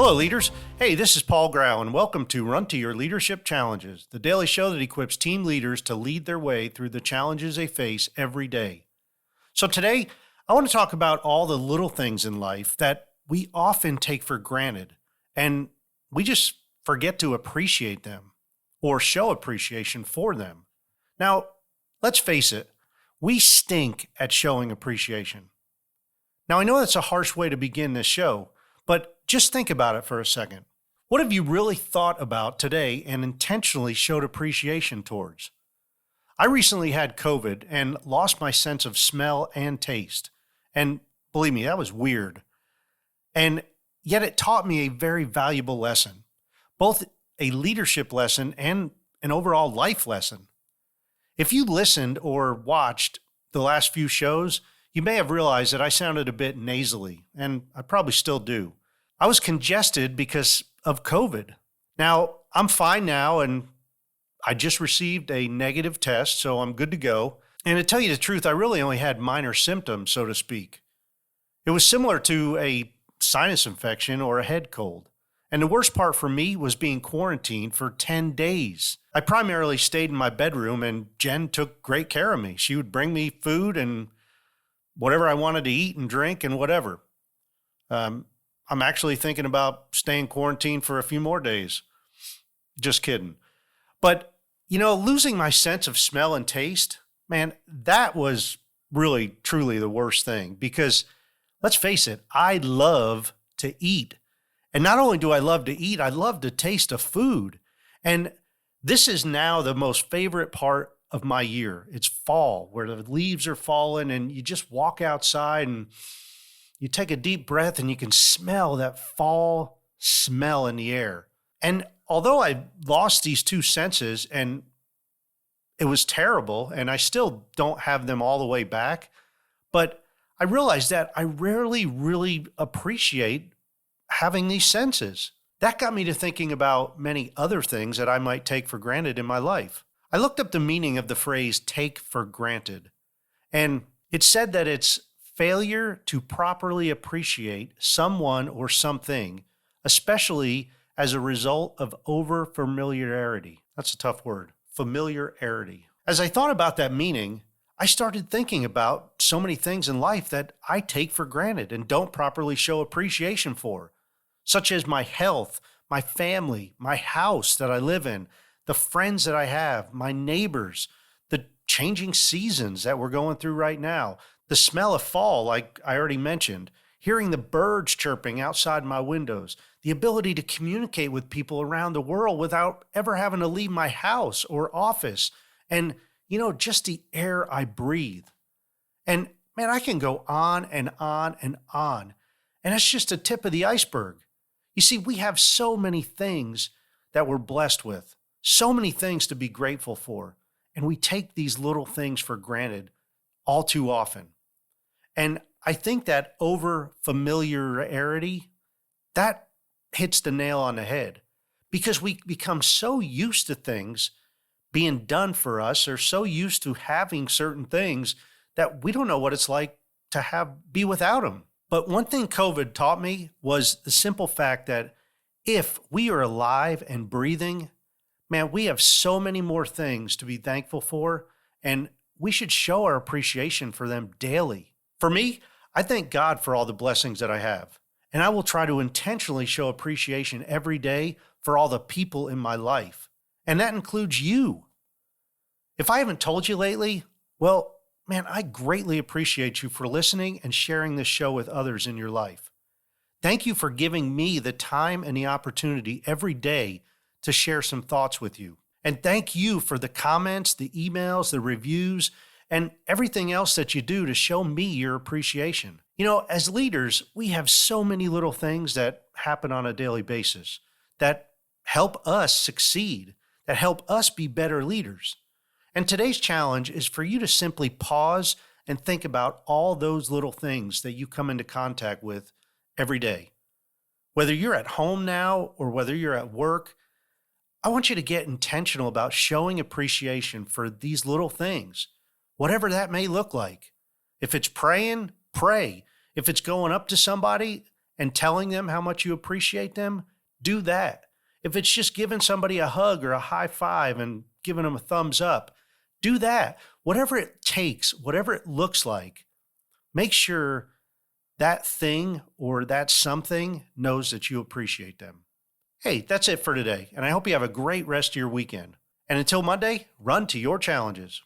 Hello, leaders. Hey, this is Paul Grau, and welcome to Run to Your Leadership Challenges, the daily show that equips team leaders to lead their way through the challenges they face every day. So today, I want to talk about all the little things in life that we often take for granted, and we just forget to appreciate them or show appreciation for them. Now, let's face it, we stink at showing appreciation. Now, I know that's a harsh way to begin this show, but just think about it for a second. What have you really thought about today and intentionally showed appreciation towards? I recently had COVID and lost my sense of smell and taste. And believe me, that was weird. And yet it taught me a very valuable lesson, both a leadership lesson and an overall life lesson. If you listened or watched the last few shows, you may have realized that I sounded a bit nasally, and I probably still do. I was congested because of COVID. Now, I'm fine now, and I just received a negative test, so I'm good to go. And to tell you the truth, I really only had minor symptoms, so to speak. It was similar to a sinus infection or a head cold. And the worst part for me was being quarantined for 10 days. I primarily stayed in my bedroom, and Jen took great care of me. She would bring me food and whatever I wanted to eat and drink and whatever. I'm actually thinking about staying quarantined for a few more days. Just kidding. But, losing my sense of smell and taste, man, that was really, truly the worst thing. Because let's face it, I love to eat. And not only do I love to eat, I love the taste of food. And this is now the most favorite part of my year. It's fall, where the leaves are falling and you just walk outside and you take a deep breath and you can smell that fall smell in the air. And although I lost these two senses and it was terrible, and I still don't have them all the way back, but I realized that I rarely really appreciate having these senses. That got me to thinking about many other things that I might take for granted in my life. I looked up the meaning of the phrase take for granted, and it said that it's failure to properly appreciate someone or something, especially as a result of over-familiarity. That's a tough word, familiarity. As I thought about that meaning, I started thinking about so many things in life that I take for granted and don't properly show appreciation for, such as my health, my family, my house that I live in, the friends that I have, my neighbors, the changing seasons that we're going through right now, the smell of fall, like I already mentioned, hearing the birds chirping outside my windows, the ability to communicate with people around the world without ever having to leave my house or office, and, just the air I breathe. And man, I can go on and on and on. And that's just the tip of the iceberg. You see, we have so many things that we're blessed with, so many things to be grateful for, and we take these little things for granted all too often. And I think that over familiarity, that hits the nail on the head, because we become so used to things being done for us, or so used to having certain things that we don't know what it's like to be without them. But one thing COVID taught me was the simple fact that if we are alive and breathing, man, we have so many more things to be thankful for, and we should show our appreciation for them daily. For me, I thank God for all the blessings that I have, and I will try to intentionally show appreciation every day for all the people in my life, and that includes you. If I haven't told you lately, well, man, I greatly appreciate you for listening and sharing this show with others in your life. Thank you for giving me the time and the opportunity every day to share some thoughts with you. And thank you for the comments, the emails, the reviews, and everything else that you do to show me your appreciation. As leaders, we have so many little things that happen on a daily basis that help us succeed, that help us be better leaders. And today's challenge is for you to simply pause and think about all those little things that you come into contact with every day. Whether you're at home now or whether you're at work, I want you to get intentional about showing appreciation for these little things, whatever that may look like. If it's praying, pray. If it's going up to somebody and telling them how much you appreciate them, do that. If it's just giving somebody a hug or a high five and giving them a thumbs up, do that. Whatever it takes, whatever it looks like, make sure that thing or that something knows that you appreciate them. Hey, that's it for today, and I hope you have a great rest of your weekend. And until Monday, run to your challenges.